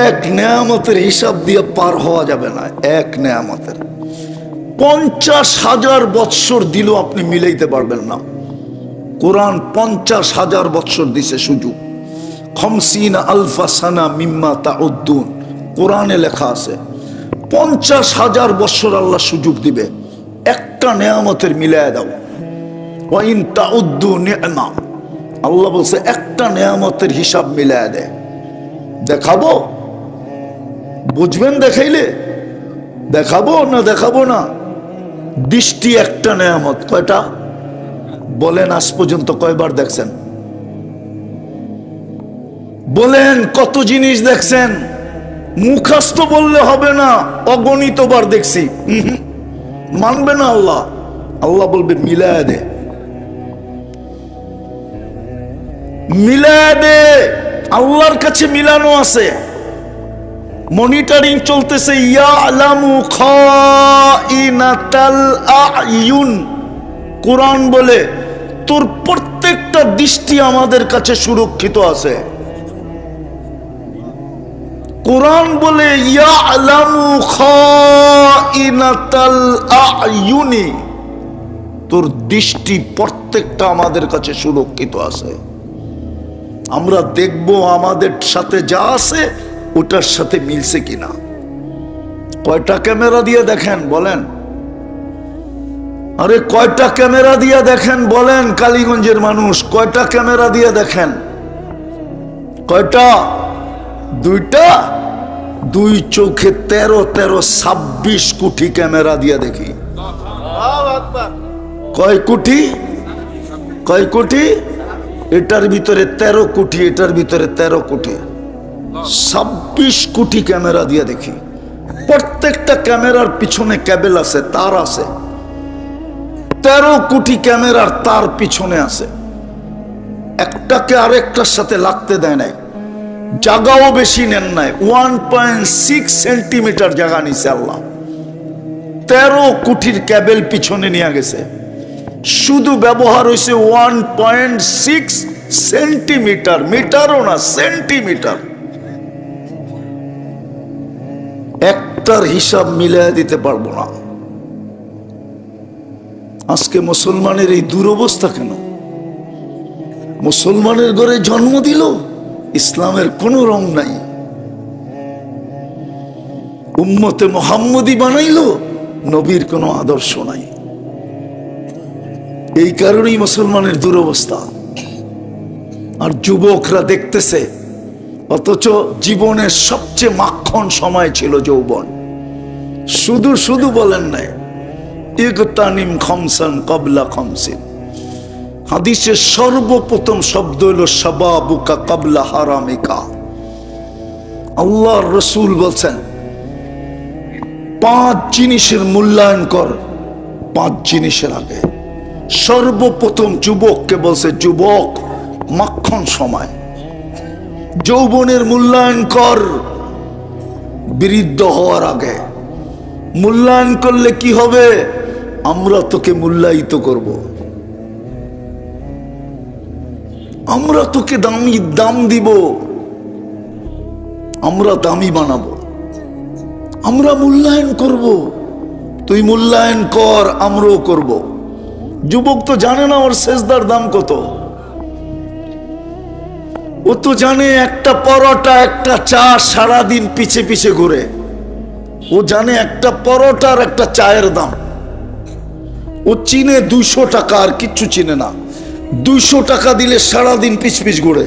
এক নেয়ামতের হিসাব দিয়ে পার হওয়া যাবে না। এক নেয়ামতের 50,000 বৎসর দিলেও আপনি মিলাইতে পারবেন না। কোরআন 50,000 বৎসর দিছে সুযোগ। 50 আলফা সানা মিম্মা তাউদ্দুন, কোরআনে লেখা আছে 50,000 বৎসর আল্লাহ সুযোগ দিবে। একটা নেয়ামতের মিলায় দাও। ওয়াইন তাউদ্দু নি'মা, আল্লাহ বলছে একটা নেয়ামতের হিসাব মিলায় দেয়। দেখাবো? বুঝবেন দেখাইলে? দেখাবো না দেখাবো না? দৃষ্টি একটা নেয়ামত। কয়টা বলেন? আজ পর্যন্ত কয়বার দেখছেন? বলেন কত জিনিস দেখছেন? মুখস্থ বললে হবে না, অগণিতবার দেখছি। মানবে না আল্লাহ। আল্লাহ বলবে মিলায় দে, মিলায় দে। আল্লাহর কাছে মিলানো আছে, মনিটরিং চলতেছে। ইয়ালামু খাইনাতাল আয়ুন, কোরআন বলে তোর প্রত্যেকটা দৃষ্টি আমাদের কাছে সুরক্ষিত আছে। কোরআন বলে ইয়ালামু খাইনাতাল আয়ুনি, তোর দৃষ্টি প্রত্যেকটা আমাদের কাছে সুরক্ষিত আছে। আমরা দেখব আমাদের সাথে যা আছে ওটার সাথে মিলছে কিনা। কয়টা ক্যামেরা দিয়ে দেখেন বলেন? আরে কয়টা ক্যামেরা দিয়ে দেখেন বলেন? কালীগঞ্জের মানুষ কয়টা ক্যামেরা দিয়ে দেখেন? কয়টা? দুইটা। দুই চোখে 13 কোটি ক্যামেরা দিয়ে দেখি। কয় কোটি? কয় কোটি? এটার ভিতরে 13 কোটি, এটার ভিতরে 13 কোটি, 26 কোটি ক্যামেরা দিয়ে দেখি। প্রত্যেকটা ক্যামেরার পিছনে কেবল আছে, তার আছে। 13 কোটি ক্যামেরার তার পিছনে আছে। একটাকে আরেকটার সাথে লাগতে দেয় নাই। জায়গাও বেশি নেন নাই। 1.6 সেন্টিমিটার জায়গা নিছে আল্লাহ। 13 কোটির কেবল পিছনে নিয়ে গেছে। শুধু ব্যবহার হয়েছে 1.6 সেন্টিমিটার, মিটারও না, সেন্টিমিটার। একটার হিসাব মিলিয়ে দিতে পারবো না। আজকে মুসলমানের এই দুরবস্থা কেন? মুসলমানের ঘরে জন্ম দিল, ইসলামের কোনো রং নাই। উম্মতে মুহাম্মদী বানাইলো, নবীর কোনো আদর্শ নাই। এই কারণেই মুসলমানের দুরবস্থা। আর যুবকরা দেখতেছে, অথচ জীবনের সবচেয়ে মাখন সময় ছিল যৌবন। শুধু শুধু বলেন নাই ইগতানিম খামসান ক্বাবলা খামসিন। হাদিসের সর্বপ্রথম শব্দ হলো শাবাবুকা ক্বাবলা হারামিকা। আল্লাহর রাসূল বলছেন 5 জিনিসের মূল্যায়ন কর 5 জিনিসের আগে। সর্বপ্রথম যুবককে বলছে, যুবক মাখন সময়, যৌবনের মূল্যায়ন কর বৃদ্ধ হওয়ার আগে। মূল্যায়ন করলে কি হবে? আমরা তোকে মূল্যায়িত করব, আমরা তোকে দাম দিব, আমরা দামি বানাবো, আমরা মূল্যায়ন করব। তুই মূল্যায়ন কর, আমরাও করব। যুবক তো জানে না ওর সেজদার দাম কত। ও তো জানে একটা পরোটা, একটা চা সারাদিন পিছে পিছে ঘুরে। ও জানে একটা পরোটা আর একটা চায়ের দাম। ও চিনে 200 টাকা, আর কিচ্ছু চিনে না। 200 টাকা দিলে সারাদিন পিছ পিছ ঘুরে।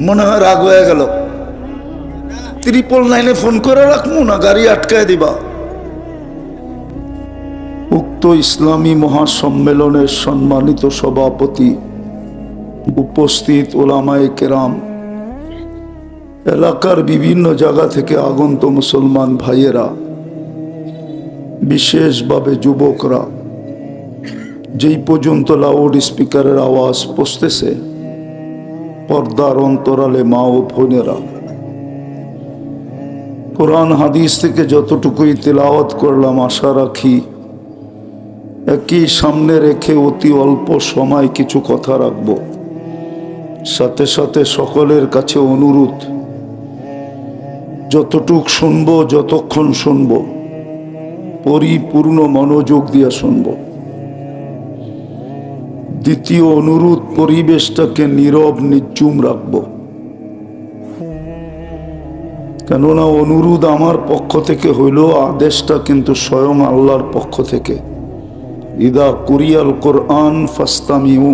মনে হয় রাগ হয়ে গেল, 999 ফোন করে রাখবো না, গাড়ি আটকায় দিবা। উক্ত ইসলামী মহাসম্মেলনের সম্মানিত সভাপতি, উপস্থিত ওলামায়ে কেরাম, এলাকার বিভিন্ন জায়গা থেকে আগন্ত মুসলমান ভাইয়েরা, বিশেষভাবে যুবকরা, যেই পর্যন্ত লাউড স্পিকারের আওয়াজ পৌঁছতেছে, পর্দার অন্তরালে মা ও বোনেরা, কোরআন হাদিস থেকে যতটুকুই তেলাওয়াত করলাম, আশা রাখি একই সামনে রেখে অতি অল্প সময় কিছু কথা রাখব। সাথে সাথে সকলের কাছে অনুরোধ, যতটুক শুনবো, যতক্ষণ শুনবো, পরিপূর্ণ মনোযোগ দিয়ে শুনবো। দ্বিতীয় অনুরোধ, পরিবেশটাকে নীরব নির্জুম রাখবো। কেননা অনুরোধ আমার পক্ষ থেকে হইল, আদেশটা কিন্তু স্বয়ং আল্লাহর পক্ষ থেকে। ইদা কুরিয়াল কোরআন ফাস্তামিউ,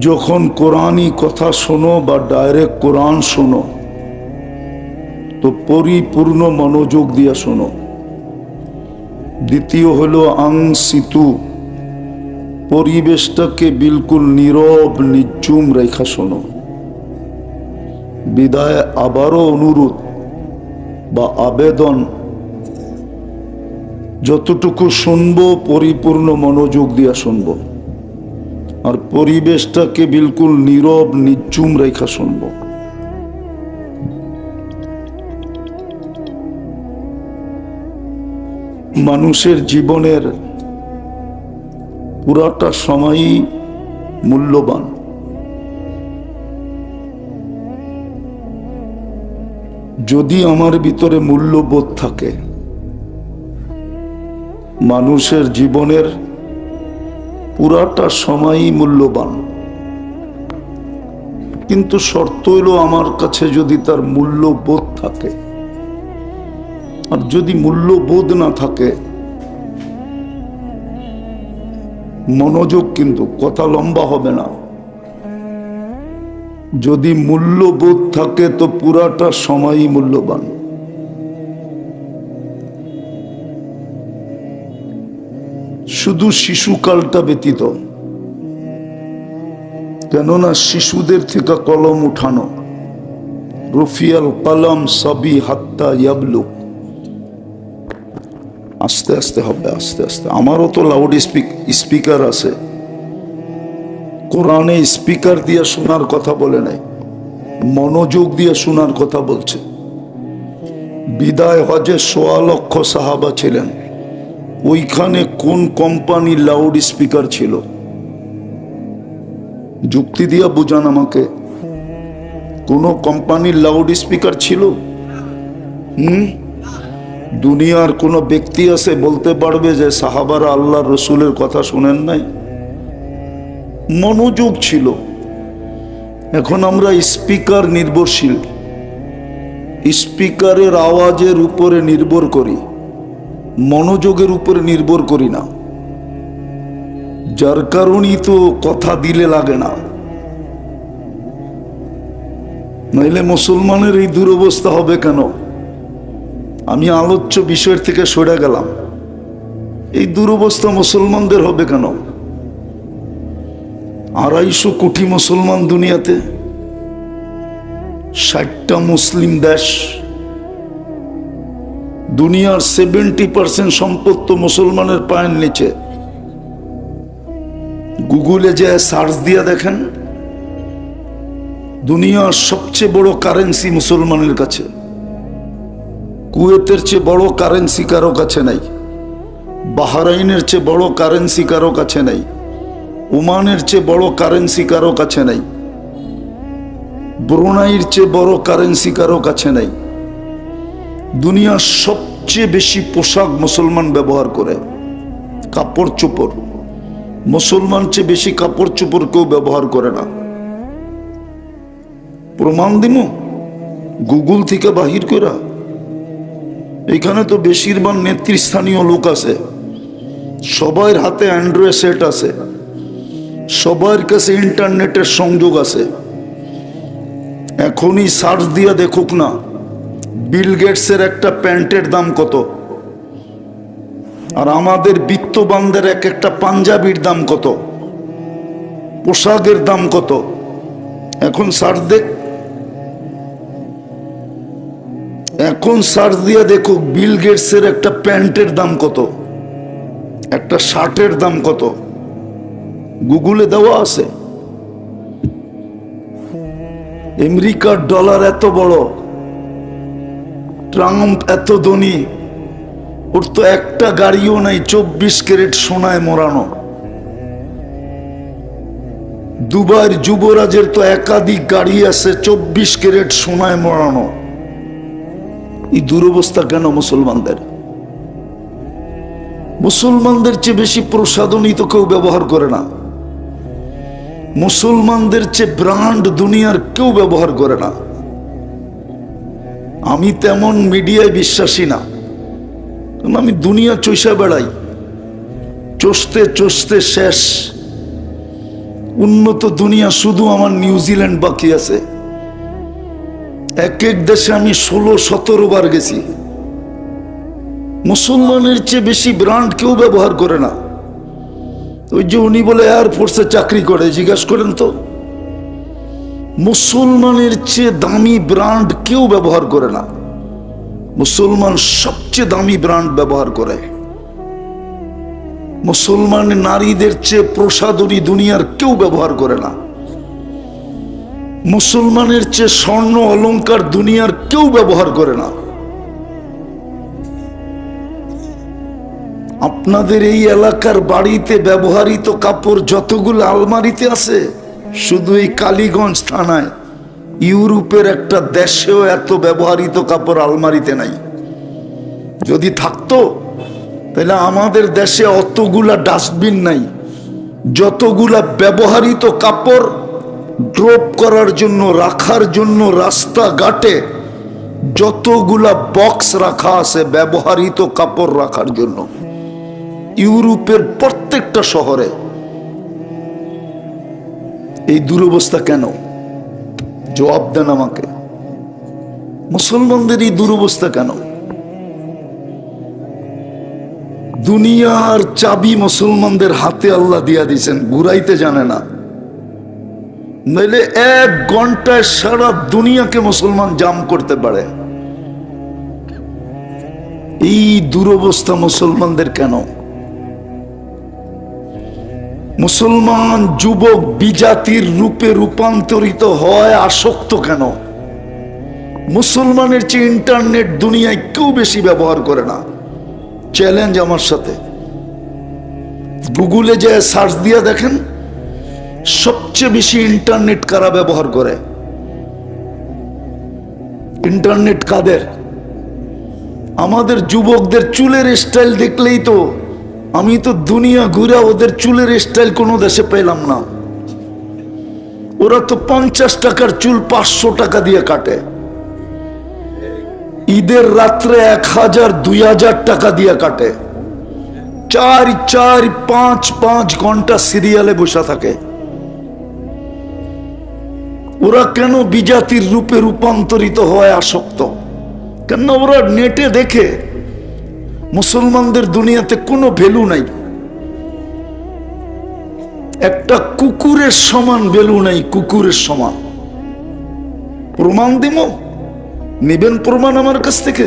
যখন কোরআনি কথা শোনো বা ডাইরেক্ট কোরআন শোনো তো পরিপূর্ণ মনোযোগ দিয়া শোনো। দ্বিতীয় হলো আংসিতু, পরিবেশটাকে বিলকুল নীরব নির্জুম রেখা শোনো। বিদায় আবারও অনুরোধ বা আবেদন, যতটুকু শুনবো পরিপূর্ণ মনোযোগ দিয়া শুনবো, আর পরিবেশটাকে বিলকুল নীরব নির্জুম রেখা শুনবো। মানুষের জীবনের পুরাটা সময়ই মূল্যবান। যদি আমার ভিতরে মূল্যবোধ থাকে, মানুষের জীবনের পুরাটা সময়ই মূল্যবান। কিন্তু শর্ত হইল আমার কাছে যদি তার মূল্যবোধ থাকে। আর যদি মূল্যবোধ না থাকে, মনোযোগ কিন্তু, কথা লম্বা হবে না। যদি মূল্যবোধ থাকে তো পুরাটা সময়ই মূল্যবান। শুধু শিশুকালটা ব্যতীত, কেননা শিশুদের থেকে কলম উঠানো, রফিয়াল কলম সবই হাত্তা ইয়াবলুক, আস্তে আস্তে হবে, আস্তে আস্তে। আমারও তো লাউড স্পিকার আছে, কোরআনে স্পিকার দিয়ে শোনার কথা বলে নাই, মনোযোগ দিয়ে শোনার কথা বলছে। বিদায় হজে ১৬ লক্ষ সাহাবা ছিলেন, ওইখানে কোন কোম্পানির লাউড স্পিকার ছিল? যুক্তি দিয়া বুঝান আমাকে, কোন কোম্পানির লাউড স্পিকার ছিল? দুনিয়ার কোন ব্যক্তি আছে বলতে পারবে যে সাহাবারা আল্লাহ রসুলের কথা শুনেন নাই? মনোযোগ ছিল। এখন আমরা স্পিকার নির্ভরশীল, স্পিকারের আওয়াজের উপরে নির্ভর করি, মনোযোগের উপরে নির্ভর করি না। যার কারণেই তো কথা দিলে লাগে না। নাইলে মুসলমানের এই দুরবস্থা হবে কেন? আমি আলোচ্য বিষয়ের থেকে সরে গেলাম। এই দুরবস্থা মুসলমানদের হবে কেন? ২৫০ কোটি মুসলমান দুনিয়াতে, ৬০টা মুসলিম দেশ, দুনিয়ার 70% সম্পদ তো মুসলমানের পায়ের নিচে। গুগলে যে সার্চ দিয়ে দেখেন, দুনিয়ার সবচেয়ে বড় কারেন্সি মুসলমানের কাছে। কুয়েতের চেয়ে বড় কারেন্সি কারো কাছে নাই, বাহরাইনের চেয়ে বড় কারেন্সি কারো কাছে নাই, ওমানের চেয়ে বড় কারেন্সি কারো কাছে নাই, ব্রুনাইয়ের চেয়ে বড় কারেন্সি কারো কাছে নাই। দুনিয়ার সবচেয়ে বেশি পোশাক মুসলমান ব্যবহার করে, কাপড় চোপড়। মুসলমান চেয়ে বেশি কাপড় চোপড় কেউ ব্যবহার করে না। প্রমাণ দিমু গুগল থেকে বাহির করা। এখানে তো বেশিরভাগ নেতৃস্থানীয় লোক আছে, সবার হাতে অ্যান্ড্রয়েড সেট আছে, সবার কাছে ইন্টারনেটের সংযোগ আছে। এখনই সার্চ দিয়া দেখুক না, বিল গেটসের একটা প্যান্টের দাম কত, আর আমাদের বিত্তবানদের এক একটা পাঞ্জাবির দাম কত, পোশাকের দাম কত। এখন সার্চ দেখ, এখন সার্চ দিয়া দেখুক বিল গেটসের একটা প্যান্টের দাম কত, একটা শার্টের দাম কত, গুগলে দেওয়া আছে। আমেরিকার ডলার এত বড়, ট্রাম্প এত ধনী, ওর তো একটা গাড়িও নাই 24 ক্যারেট সোনায় মোড়ানো। দুবাইয়ের যুবরাজের তো একাধিক গাড়ি আছে 24 ক্যারেট সোনায় মোড়ানো। এই দুরবস্থা কেন মুসলমানদের? মুসলমানদের চেয়ে বেশি প্রসাধনী তো কেউ ব্যবহার করে না, মুসলমানদের চেয়ে ব্র্যান্ড দুনিয়ার কেউ ব্যবহার করে না। আমি তেমন মিডিয়ায় বিশ্বাসী না, কারণ আমি দুনিয়া চষে বেড়াই, চষতে চষতে শেষ। উন্নত দুনিয়া শুধু আমার নিউজিল্যান্ড বাকি আছে। এক এক দেশে আমি 16-17 বার গেছি। মুসলমানের চেয়ে বেশি ব্র্যান্ড কেউ ব্যবহার করে না। ওই যে উনি বলে এয়ারফোর্সে চাকরি করে, জিজ্ঞাসা করেন তো, মুসলমানের চেয়ে দামি ব্র্যান্ড কেউ ব্যবহার করে না। মুসলমান সবচেয়ে দামি ব্র্যান্ড ব্যবহার করে। মুসলমান নারীদের চেয়ে প্রসাধনী দুনিয়ার কেউ ব্যবহার করে না। মুসলমানের চেয়ে স্বর্ণ অলংকার দুনিয়ার কেউ ব্যবহার করে না। আপনাদের এই এলাকার বাড়িতে ব্যবহৃত কাপড় যতগুলো আলমারিতে আছে, শুধু এই কালীগঞ্জ থানায় ইউরোপের একটা দেশেও এত ব্যবহৃত কাপড় আলমারিতে নাই। যদি থাকতো তাহলে আমাদের দেশে অতগুলা ডাস্টবিন নাই, যতগুলা ব্যবহৃত কাপড় ড্রপ করার জন্য, রাখার জন্য রাস্তাঘাটে যতগুলা বক্স রাখা আছে ব্যবহৃত কাপড় রাখার জন্য, ইউরোপের প্রত্যেকটা শহরে। এই দুরবস্থা কেন? জবাব দেন আমাকে। মুসলমানদের এই দুরবস্থা কেন? দুনিয়ার চাবি মুসলমানদের হাতে আল্লাহ দিয়া দিয়েছেন, ঘুরাইতে জানে না। নইলে 1 ঘন্টায় সারা দুনিয়াকে মুসলমান জাম করতে পারে। এই দুরবস্থা মুসলমানদের কেন? মুসলমান যুবক বিজাতির রূপে রূপান্তরিত হয় আসক্ত কেন? মুসলমানের চেয়ে ইন্টারনেট দুনিয়ায় কেউ বেশি ব্যবহার করে না। চ্যালেঞ্জ আমার সাথে, গুগলে যে সার্চ দিয়ে দেখেন সবচেয়ে বেশি ইন্টারনেট কারা ব্যবহার করে। ইন্টারনেট কাদের? আমাদের যুবকদের চুলের স্টাইল দেখলেই তো, আমি তো দুনিয়া ঘুরে ওদের চুলের স্টাইল কোনো দেশে পেলাম না। ওরা তো 50 টাকার চুল 500 টাকা দিয়ে কাটে। ঈদের রাত্রে 1000-2000 টাকা দিয়ে কাটে। 4-5 ঘন্টা সিরিয়ালে বসে থাকে। ওরা কেন বিজাতির রূপে রূপান্তরিত হয় আসক্ত? কেন? ওরা নেটে দেখে মুসলমানদের দুনিয়াতে কোনো ভ্যালু নাই, একটা কুকুরের সমান ভ্যালু নাই, কুকুরের সমান। প্রমাণ দিব? নেবেন প্রমাণ আমার কাছ থেকে?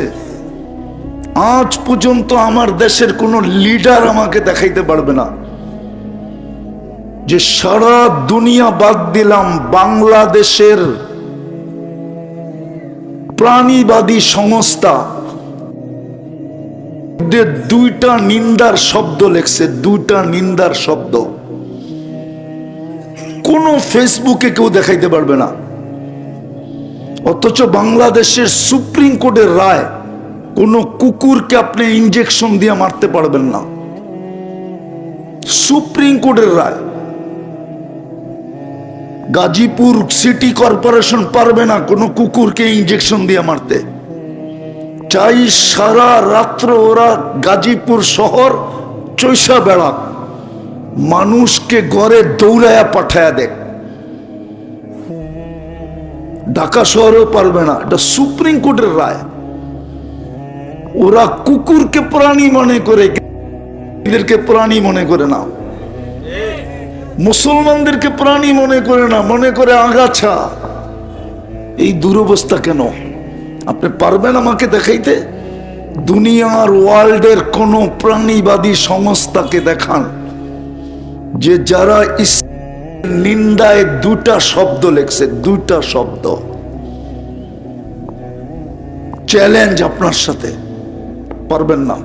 আজ পর্যন্ত আমার দেশের কোন লিডার আমাকে দেখাইতে পারবে না যে সারা দুনিয়া বাদ দিলাম, বাংলাদেশের প্রাণীবাদী সংস্থা 2টা নিন্দার শব্দ লেখছে, 2টা নিন্দার শব্দ। কোন ফেসবুকে কেউ দেখাইতে পারবে না। অথচ বাংলাদেশের সুপ্রিম কোর্টের রায়, কোন কুকুরকে আপনি ইনজেকশন দিয়ে মারতে পারবেন না। সুপ্রিম কোর্টের রায়। গাজীপুর সিটি কর্পোরেশন পারবে না কোন কুকুরকে ইনজেকশন দিয়ে মারতে। চাই সারা রাত্র ওরা গাজীপুর শহর চৈশা বেড়াক, মানুষকে ঘরে দৌড়ায়া পাঠায়া দেখ। ঢাকা শহরেও পারবে না, এটা সুপ্রিম কোর্টের রায়। ওরা কুকুরকে প্রাণী মনে করে, এদেরকে প্রাণী মনে করে না। মুসলমানদেরকে প্রাণী মনে করে না, মনে করে আগাছা। এই দুরবস্থা কেন? আপনি পারবেন আমাকে দেখাইতে? দুনিয়ার ওয়ার্ল্ডের কোন প্রাণীবাদী সংস্থাকে দেখান যে যারা নিন্দায় 2টা শব্দ লেখছে, 2টা শব্দ। চ্যালেঞ্জ আপনার সাথে, পারবেন না।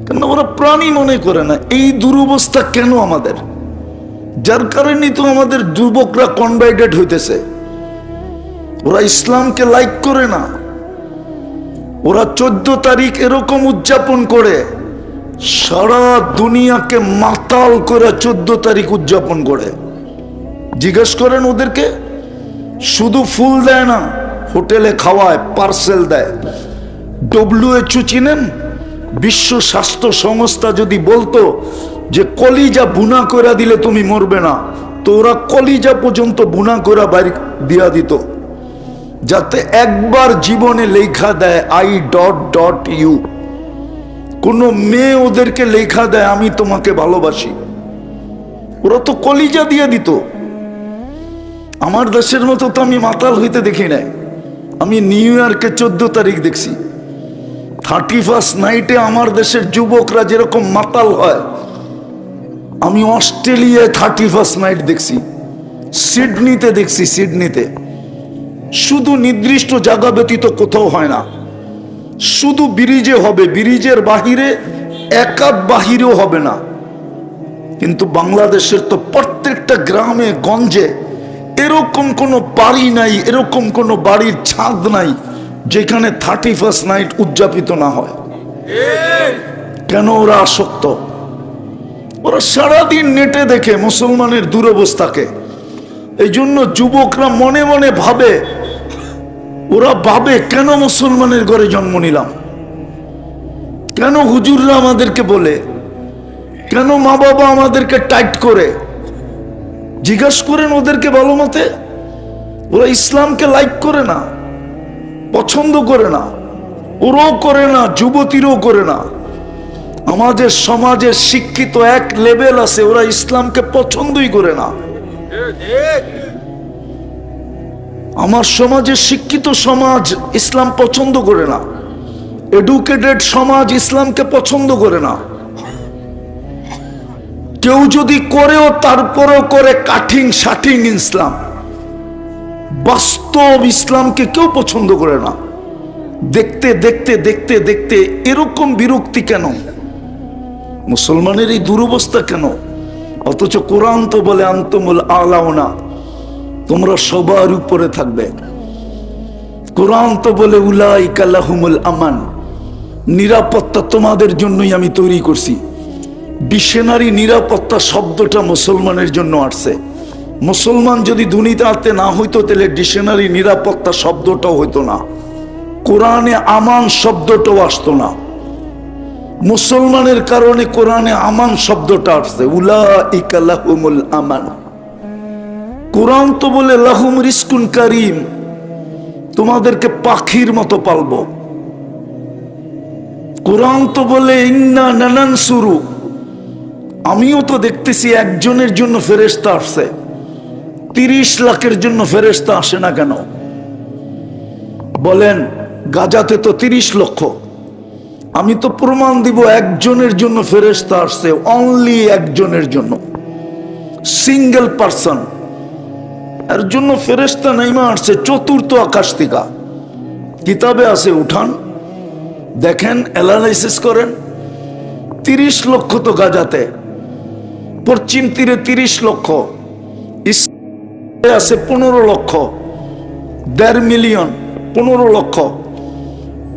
কেন? ওরা প্রাণী মনে করে না। এই দুরবস্থা কেন আমাদের? যার কারণে তো আমাদের যুবকরা কনভার্টেড হইতেছে। ওরা ইসলামকে লাইক করে না। ওরা 14 তারিখ এরকম উদযাপন করে, সারা দুনিয়াকে মাতাল করে 14 তারিখ উদযাপন করে। জিজ্ঞেস করেন ওদেরকে, শুধু ফুল দেয় না, হোটেলে খাওয়ায়, পার্সেল দেয়। WHO চিনেন? বিশ্ব স্বাস্থ্য সংস্থা যদি বলতো যে কলিজা বুনা করে দিলে তুমি মরবে না, তো ওরা কলিজা পর্যন্ত বুনা করে বাইরে দিয়া দিত, যাতে একবার জীবনে লেখা দেয় I.U। কোন মেয়ে ওদেরকে লেখা দেয় আমি তোমাকে ভালোবাসি, ওরা তো কলিজা দিয়ে দিত। আমার দেশের মতো তো আমি মাতাল হইতে দেখি নাই। আমি নিউ ইয়র্কে 14 তারিখ দেখছি। 31st নাইটে আমার দেশের যুবকরা যেরকম মাতাল হয়, আমি অস্ট্রেলিয়ায় 31st নাইট দেখছি, সিডনিতে দেখছি। সিডনিতে শুধু নির্দিষ্ট জায়গা ব্যতীত কোথাও হয় না, শুধু ব্রিজে হবে, ব্রিজের বাহিরে একাধ বাহিরেও হবে না। কিন্তু বাংলাদেশের তো প্রত্যেকটা গ্রামে গঞ্জে এরকম কোনো বাড়ি নাই, এরকম কোনো বাড়ির ছাদ নাই যেখানে 31st নাইট উদযাপিত না হয়। কেন? ওরা আসক্ত। ওরা সারাদিন নেটে দেখে মুসলমানের দুরবস্থাকে। এই জন্য যুবকরা মনে মনে ভাবে, ওরা ভাবে কেন মুসলমানের ঘরে জন্ম নিলাম, কেন হুজুররা আমাদেরকে বলে, কেন মা বাবা আমাদেরকে টাইট করে। জিজ্ঞাসা করেন ওদেরকে ভালো মতে। ওরা ইসলামকে লাইক করে না, পছন্দ করে না, ওরাও করে না, যুবতীরাও করে না। আমাদের সমাজের শিক্ষিত এক লেভেল আছে, ওরা ইসলামকে পছন্দই করে না। আমার সমাজের শিক্ষিত সমাজ ইসলাম পছন্দ করে না, এডুকেটেড সমাজ ইসলামকে পছন্দ করে না। কেউ যদি করেও তারপরেও করে কাটিং শাটিং ইসলাম। বাস্তব ইসলামকে কেউ পছন্দ করে না। দেখতে দেখতে দেখতে দেখতে এরকম বিরক্তি কেন? মুসলমানের এই দুরবস্থা কেন? অথচ কোরআন তো বলে আনতুমুল আলাউনা, তোমরা সবার উপরে থাকবে। কোরআন তো বলে উলাইকা লাহুমুল আমান, নিরাপত্তা তোমাদের জন্যই আমি তৈরি করছি। ডিকশনারি নিরাপত্তা শব্দটা মুসলমানের জন্য আসছে। মুসলমান যদি দুনিয়াতে না হইতো তাহলে ডিকশনারি নিরাপত্তা শব্দটাও হইতো না, কোরআনে আমান শব্দটাও আসতো না। মুসলমানের কারণে কোরআনে আমান শব্দটা আসছে, উলাইকা লাহুমুল আমান। কোরআন তো বলে লাহুম রিজকুন কারীম, তোমাদেরকে পাখির মতো পালবো। কোরআন তো বলে ইন্না নানানসুরু, আমিও তো দেখতেছি একজনের জন্য ফেরেশতা আসছে, 30 লাখের জন্য ফেরেশতা আসে না কেন? বলেন, গাজাতে তো 30 লক্ষ। আমি তো প্রমাণ দিব একজনের জন্য ফেরেশতা আসছে, অনলি একজনের জন্য, সিঙ্গেল পারসন। এর জন্য ফেরেশতা নাইমা আসছে 4th আকাশ থেকে। কিতাবে আছে, উঠান দেখেন, অ্যানালাইসিস করেন। 30 লক্ষ তো গাজাতে, পশ্চিম তীরে 30 লক্ষ, ইসরায়েলে আছে 15 লক্ষ, 1.5 মিলিয়ন, 15 লক্ষ,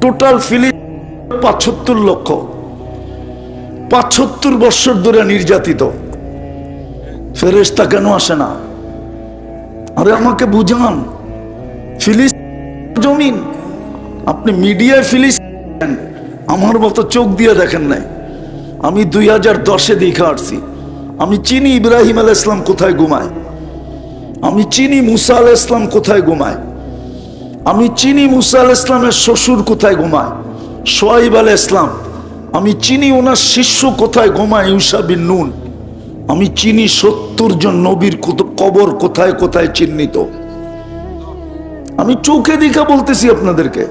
টোটাল ফিলিস্তিন 75 লক্ষ। 75 বছর ধরে নির্যাতিত, ফেরেশতা কেন আসে না? আরে আমাকে বুঝান, ফিলিস্তিন জমিন, আপনি মিডিয়ায় ফিলিস্তিন আমার মতো চোখ দিয়ে দেখেন নাই। আমি 2010-এ দেখে আসছি। আমি চিনি ইব্রাহিম আলাইহিস সালাম কোথায় ঘুমায়, আমি চিনি মুসা আলাইহিস সালাম কোথায় ঘুমায়, আমি চিনি মুসা আলাইহিস সালামের শ্বশুর কোথায় ঘুমায়, শুআয়ব আলাইহিস সালাম। আমি চিনি ওনার শিষ্য কোথায় ঘুমায়, ইউশা বিন নুন। আমি চিনি 70 জন নবীর কবর কোথায় কোথায় চিহ্নিত। আমি চোখে দেখা বলতেছি আপনাদেরকে।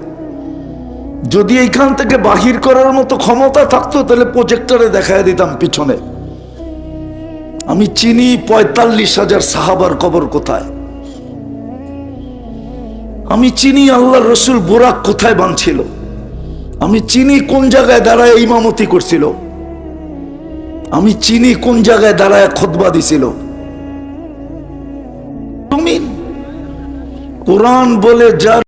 যদি এইখান থেকে বাহির করার মতো ক্ষমতা থাকতো তাহলে প্রজেক্টরে দেখায় দিতাম পিছনে। আমি চিনি 45,000 সাহাবার কবর কোথায়। আমি চিনি আল্লাহর রসুল বোরাক কোথায় বাঁধছিল। আমি চিনি কোন জায়গায় দাঁড়ায় ইমামতি করছিল। আমি চিনি কোন জায়গায় দাঁড়ায় খুতবা দিছিল। কোরআন বলে যার